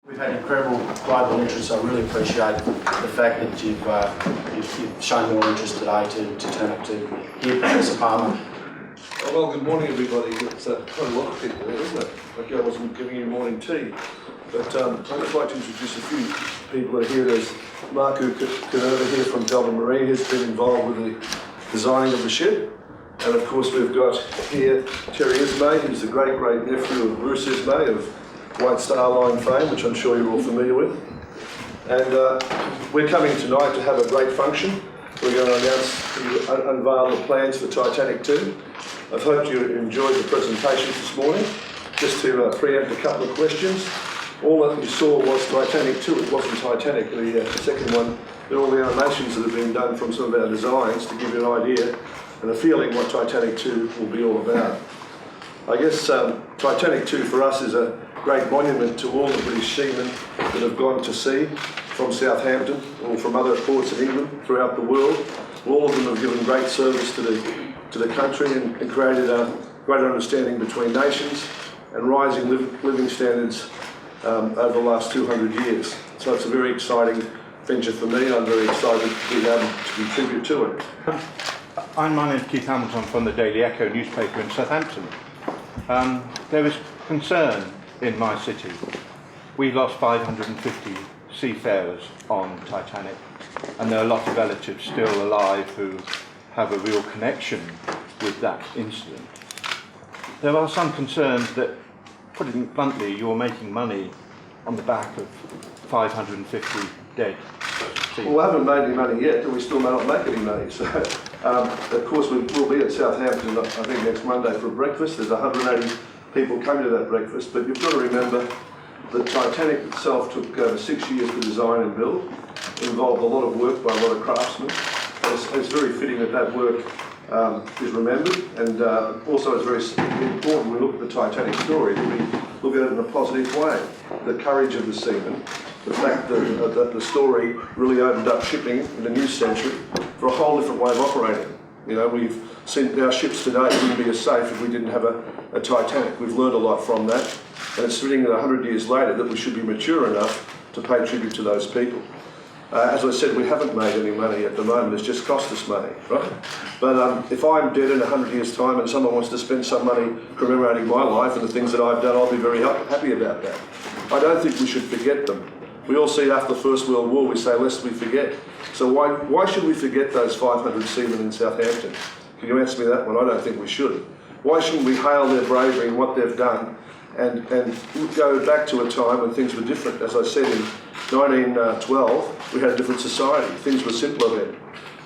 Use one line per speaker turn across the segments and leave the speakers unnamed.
We've had incredible global interest, so I really appreciate the fact that you've shown more interest today to turn up to hear Professor Palmer.
Well, good morning, everybody. It's quite a lot of people there, isn't it? Like I wasn't giving you morning tea. But I'd just like to introduce a few people that are here. There's Marco Canova here from Dublin Marine, who's been involved with the designing of the ship. And of course, we've got here Terry Ismay, who's the great nephew of Bruce Ismay of White Star Line fame, which I'm sure you're all familiar with. And we're coming tonight to have a great function. We're going to unveil the plans for Titanic II. I hope you enjoyed the presentations this morning. Just to preempt a couple of questions. All that you saw was Titanic II, it wasn't Titanic, the second one. There are all the animations that have been done from some of our designs to give you an idea and a feeling what Titanic II will be all about. I guess Titanic II for us is a great monument to all the British seamen that have gone to sea from Southampton or from other ports in England throughout the world. All of them have given great service to the country and created a greater understanding between nations and rising living standards over the last 200 years. So it's a very exciting venture for me. I'm very excited to be able to contribute to it.
My name is Keith Hamilton. I'm from the Daily Echo newspaper in Southampton. There is concern in my city. We lost 550 seafarers on Titanic, and there are a lot of relatives still alive who have a real connection with that incident. There are some concerns that, putting it bluntly, you're making money on the back of 550 dead seafarers.
Well, we haven't made any money yet, and we still may not make any money. So, of course, we'll be at Southampton, I think, next Monday for a breakfast. There's 180 people coming to that breakfast, but you've got to remember that Titanic itself took 6 years to design and build. It involved a lot of work by a lot of craftsmen. It's very fitting that that work is remembered, and also it's very important when we look at the Titanic story that we look at it in a positive way. The courage of the seamen, the fact that the story really opened up shipping in the new century for a whole different way of operating. You know, we've seen our ships today wouldn't be as safe if we didn't have a Titanic. We've learned a lot from that, and it's fitting that 100 years later that we should be mature enough to pay tribute to those people. As I said, we haven't made any money at the moment. It's just cost us money, right? But if I'm dead in 100 years' time and someone wants to spend some money commemorating my life and the things that I've done, I'll be very happy about that. I don't think we should forget them. We all see after the First World War, we say, lest we forget. So why should we forget those 500 seamen in Southampton? Can you answer me that one? I don't think we should. Why shouldn't we hail their bravery and what they've done and go back to a time when things were different? As I said, in 1912, we had a different society. Things were simpler then.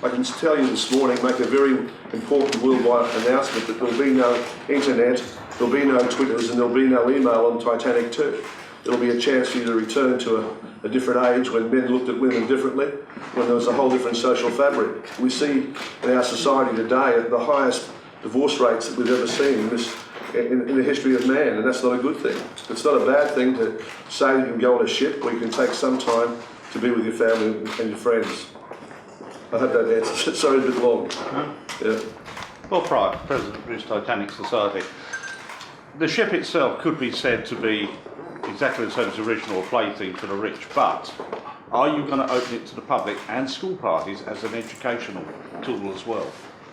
I can tell you this morning, make a very important worldwide announcement that there'll be no internet, there'll be no Twitters, and there'll be no email on Titanic II. It'll be a chance for you to return to a different age when men looked at women differently, when there was a whole different social fabric. We see in our society today the highest divorce rates that we've ever seen in the history of man, and that's not a good thing. It's not a bad thing to say you can go on a ship where you can take some time to be with your family and your friends. I hope that answers it. Sorry, a bit long. Yeah.
Well, President of British Titanic Society, the ship itself could be said to be exactly the same as the original, plaything for the rich, but are you going to open it to the public and school parties as an educational tool as well?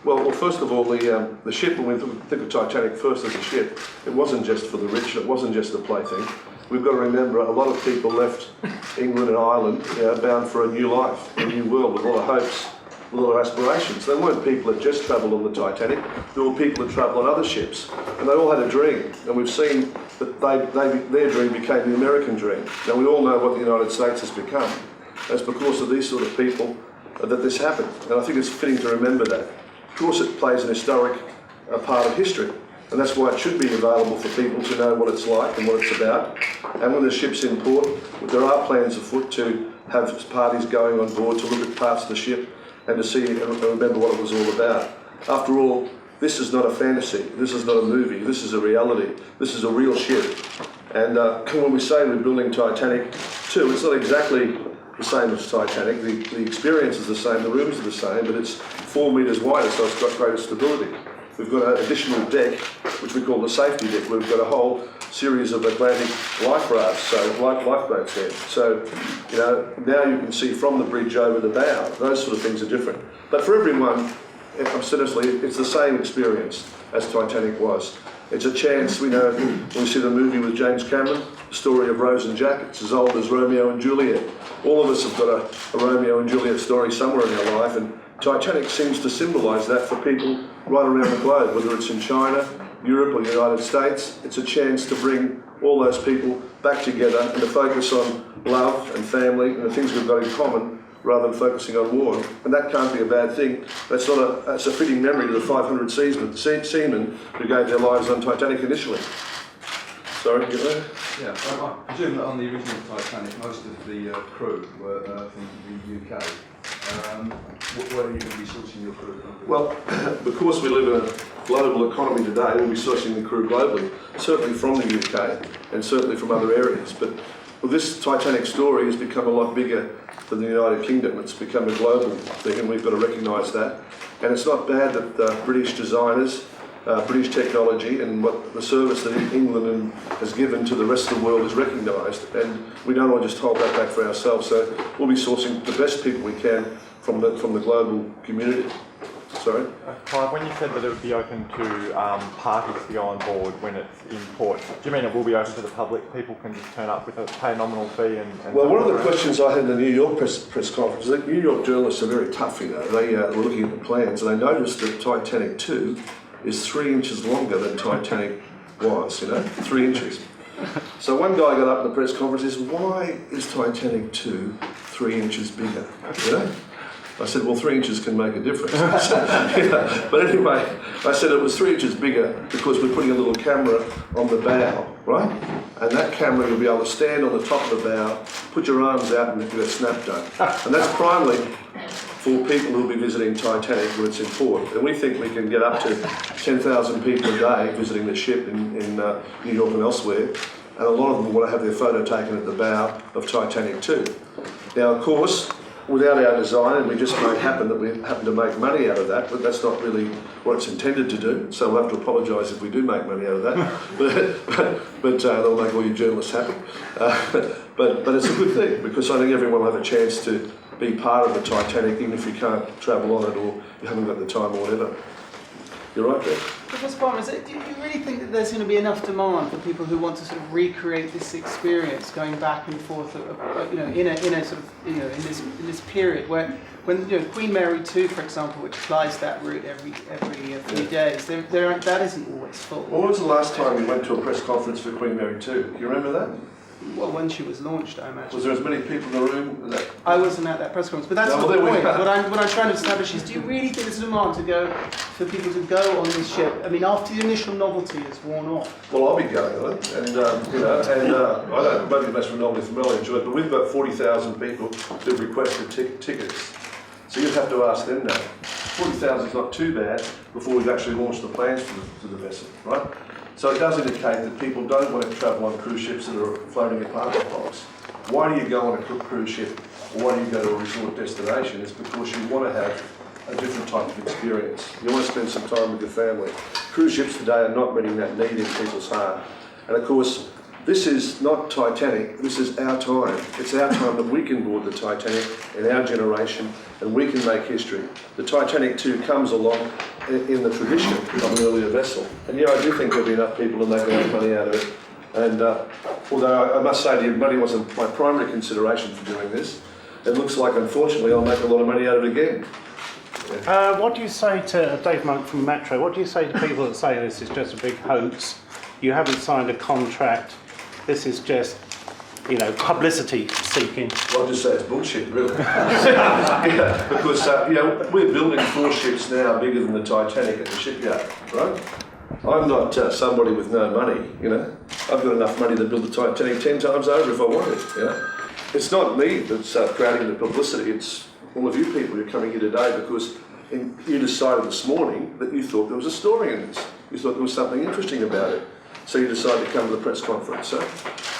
Well, first of all, the ship, when we think of Titanic first as a ship, it wasn't just for the rich, it wasn't just a plaything. We've got to remember a lot of people left England and Ireland bound for a new life, a new world, with a lot of hopes, a lot of aspirations. They weren't people that just travelled on the Titanic, there were people that travelled on other ships, and they all had a dream, and we've seen that their dream became the American dream. Now, we all know what the United States has become. It's because of these sort of people that this happened, and I think it's fitting to remember that. Of course, it plays an historic part of history, and that's why it should be available for people to know what it's like and what it's about. And when the ship's in port, there are plans afoot to have parties going on board to look at parts of the ship and to see and remember what it was all about. After all, this is not a fantasy, this is not a movie, this is a reality, this is a real ship. And when we say we're building Titanic II, it's not exactly the same as Titanic. The experience is the same, the rooms are the same, but it's 4 metres wider, so it's got greater stability. we've got an additional deck, which we call the safety deck, where we've got a whole series of Atlantic life rafts, so lifeboats there. So, you know, now you can see from the bridge over the bow. Those sort of things are different. But for everyone, seriously, it's the same experience as Titanic was. It's a chance, we know, when we see the movie with James Cameron, the story of Rose and Jack, it's as old as Romeo and Juliet. All of us have got a Romeo and Juliet story somewhere in our life, and Titanic seems to symbolise that for people right around the globe, whether it's in China, Europe or the United States. It's a chance to bring all those people back together and to focus on love and family and the things we've got in common, rather than focusing on war. And that can't be a bad thing. That's a fitting memory to the 500 seamen who gave their lives on Titanic initially. Sorry, get there?
Yeah, I presume that on the original Titanic, most of the crew were from the UK. Where are you going to be sourcing your crew from?
Well, because we live in a global economy today, we'll be sourcing the crew globally, certainly from the UK and certainly from other areas. But well, this Titanic story has become a lot bigger than the United Kingdom. It's become a global thing, and we've got to recognise that. And it's not bad that British designers, British technology, and what the service that England has given to the rest of the world is recognised. And we don't want to just hold that back for ourselves. So we'll be sourcing the best people we can from the global community. Sorry?
Clive, when you said that it would be open to parties to go on board when it's in port, do you mean it will be open to the public? People can just turn up with pay a nominal fee and
well, one of the questions I had in the New York press conference is that New York journalists are very tough, you know. They were looking at the plans and they noticed that Titanic II is 3 inches longer than Titanic was, you know, 3 inches. So one guy got up in the press conference and said, why is Titanic II 3 inches bigger, you know? I said, well, 3 inches can make a difference. But anyway, I said it was 3 inches bigger because we're putting a little camera on the bow, right? And that camera, you'll be able to stand on the top of the bow, put your arms out and do a snap done. And that's primarily for people who'll be visiting Titanic when it's in port. And we think we can get up to 10,000 people a day visiting the ship in New York and elsewhere. And a lot of them want to have their photo taken at the bow of Titanic II. Now, of course, without our design, and we just may happen that we happen to make money out of that, but that's not really what it's intended to do, so we'll have to apologise if we do make money out of that, but that'll make all you journalists happy. But it's a good thing, because I think everyone will have a chance to be part of the Titanic, even if you can't travel on it or you haven't got the time or whatever. You're right there.
Professor Palmer, do you really think that there's going to be enough demand for people who want to sort of recreate this experience, going back and forth, you know, in a sort of, you know, in this period where, when, you know, Queen Mary II, for example, which flies that route every few days, that isn't always full.
Well, when was the last time we went to a press conference for Queen Mary II? Do you remember that?
Well, when she was launched, I imagine.
Was there as many people in the room?
I wasn't at that press conference, but that's not the point. What I'm trying to establish is, do you really think there's a demand for people to go on this ship? I mean, after the initial novelty has worn off.
Well, I'll be going on it, and you know, I don't maybe that's from novelty from well enjoyed, but we've got 40,000 people who've requested tickets, so you'd have to ask them now. 40,000 is not too bad before we've actually launched the plans for the vessel, right? So it does indicate that people don't want to travel on cruise ships that are floating apartment blocks. Why do you go on a cruise ship, or why do you go to a resort destination? It's because you want to have a different type of experience. You want to spend some time with your family. Cruise ships today are not meeting that need in people's heart. And of course, this is not Titanic, this is our time. It's our time that we can board the Titanic in our generation, and we can make history. The Titanic II comes along in the tradition of an earlier vessel. And yeah, I do think there'll be enough people and they can make money out of it. And although I must say to you, money wasn't my primary consideration for doing this, it looks like, unfortunately, I'll make a lot of money out of it again.
What do you say to Dave Monk from Metro? What do you say to people that say this is just a big hoax? You haven't signed a contract. This is just, you know, publicity seeking.
Well, I'll just say it's bullshit, really. Yeah, because you know, we're building 4 ships now bigger than the Titanic at the shipyard, right? I'm not somebody with no money, you know. I've got enough money to build the Titanic 10 times over if I wanted, you know. It's not me that's creating the publicity, it's all of you people who are coming here today because you decided this morning that you thought there was a story in this. You thought there was something interesting about it. So you decided to come to the press conference. So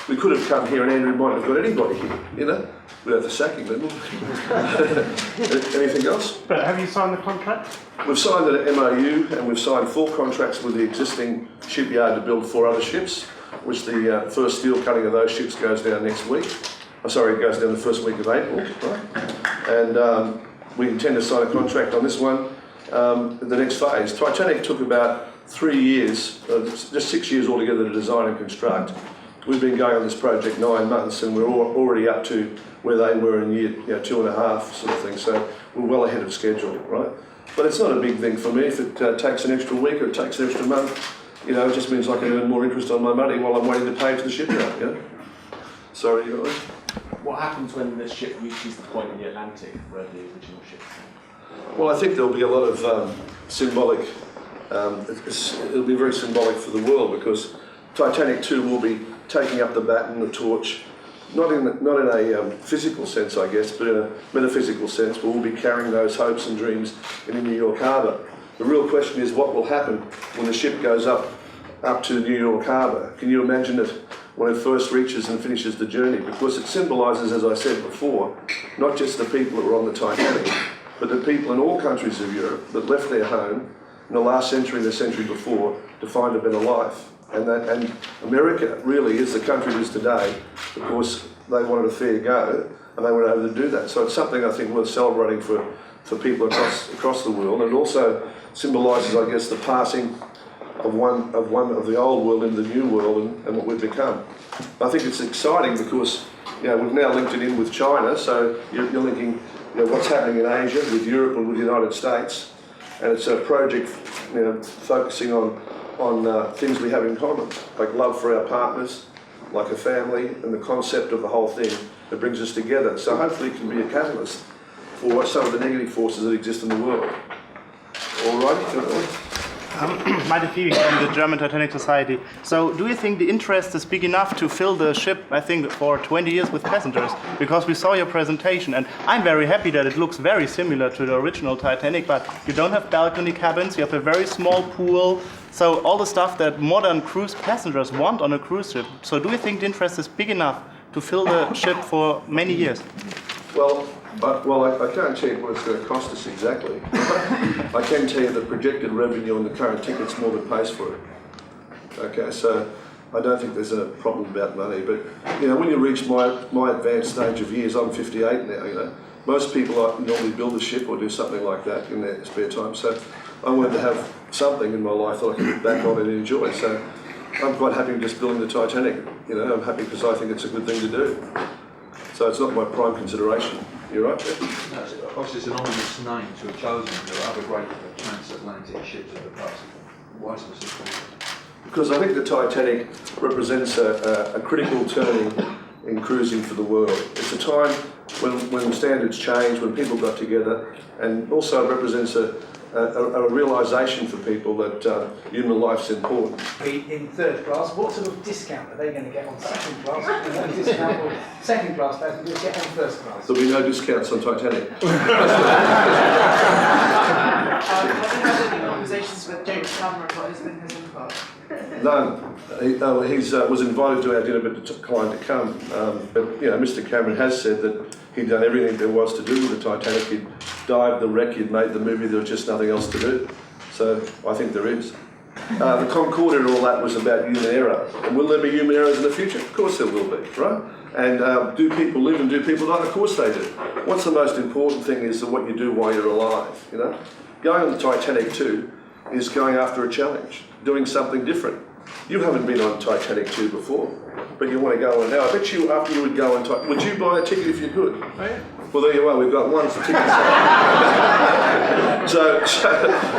we could have come here and Andrew might have got anybody here, you know, without the sacking them. Anything else?
But have you signed the contract?
We've signed an MOU and we've signed 4 contracts with the existing shipyard to build 4 other ships, which the first steel cutting of those ships goes down next week. It goes down the first week of April, right? And we intend to sign a contract on this one in the next phase. Titanic took about 3 years, just 6 years altogether to design and construct. We've been going on this project 9 months and we're already up to where they were in year 2.5 sort of thing, so we're well ahead of schedule, right? But it's not a big thing for me if it takes an extra week or it takes an extra month. You know, it just means I can earn more interest on my money while I'm waiting to pay to the shipyard, you know? Sorry, guys.
What happens when the ship reaches the point in the Atlantic where the original ship sank?
Well, I think there'll be a lot of symbolic, it'll be very symbolic for the world because Titanic II will be taking up the baton, the torch, not in a physical sense, I guess, but in a metaphysical sense, but we'll be carrying those hopes and dreams in the New York harbour. The real question is what will happen when the ship goes up to New York harbour. Can you imagine it when it first reaches and finishes the journey? Because it symbolises, as I said before, not just the people that were on the Titanic, but the people in all countries of Europe that left their home in the last century and the century before to find a better life. And America really is the country it is today because they wanted a fair go and they were able to do that. So it's something I think worth celebrating for people across the world. And it also symbolises, I guess, the passing of one of the old world into the new world and what we've become. I think it's exciting because we've now linked it in with China, so you're linking what's happening in Asia with Europe and with the United States, and it's a project focusing on things we have in common, like love for our partners, like a family, and the concept of the whole thing that brings us together. So hopefully it can be a catalyst for some of the negative forces that exist in the world. All right.
Mighty Phoebe from the German Titanic Society. So do you think the interest is big enough to fill the ship, I think, for 20 years with passengers? Because we saw your presentation and I'm very happy that it looks very similar to the original Titanic, but you don't have balcony cabins, you have a very small pool, so all the stuff that modern cruise passengers want on a cruise ship. So do you think the interest is big enough to fill the ship for many years?
Well, I can't tell you what it's going to cost us exactly. I can tell you the projected revenue on the current tickets more than pays for it. Okay, so I don't think there's a problem about money. But when you reach my advanced stage of years, I'm 58 now. Most people normally build a ship or do something like that in their spare time. So I wanted to have something in my life that I can look back on and enjoy. So I'm quite happy just building the Titanic. I'm happy because I think it's a good thing to do. So it's not my prime consideration. You're right, Jeff?
No, obviously it's an ominous name to have chosen. There are other great transatlantic ships of the past. Why specifically?
Because I think the Titanic represents a critical turning in cruising for the world. It's a time when standards changed, when people got together, and also represents a realisation for people that human life's important.
In third class, what sort of discount are they going to get on second class? And no discount on second class passengers get on first class?
There'll be no discounts on Titanic.
Have you had any conversations with James Cameron about his been his input?
None. He was invited to our dinner but declined to come. But Mr. Cameron has said that he'd done everything there was to do with the Titanic. He'd dived the wreck, he'd made the movie, there was just nothing else to do. So I think there is. The Concorde and all that was about human error. And will there be human errors in the future? Of course there will be, right? And do people live and do people die? Of course they do. What's the most important thing is that what you do while you're alive, Going on the Titanic II is going after a challenge, doing something different. You haven't been on Titanic II before, but you want to go on now. I bet you after you would go on Titanic, would you buy a ticket if you could? Oh, yeah. Well, there you are, we've got one for tickets.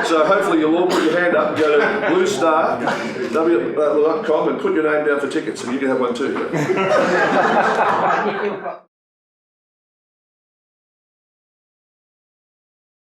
so hopefully you'll all put your hand up and go to bluestar.com and put your name down for tickets and you can have one too.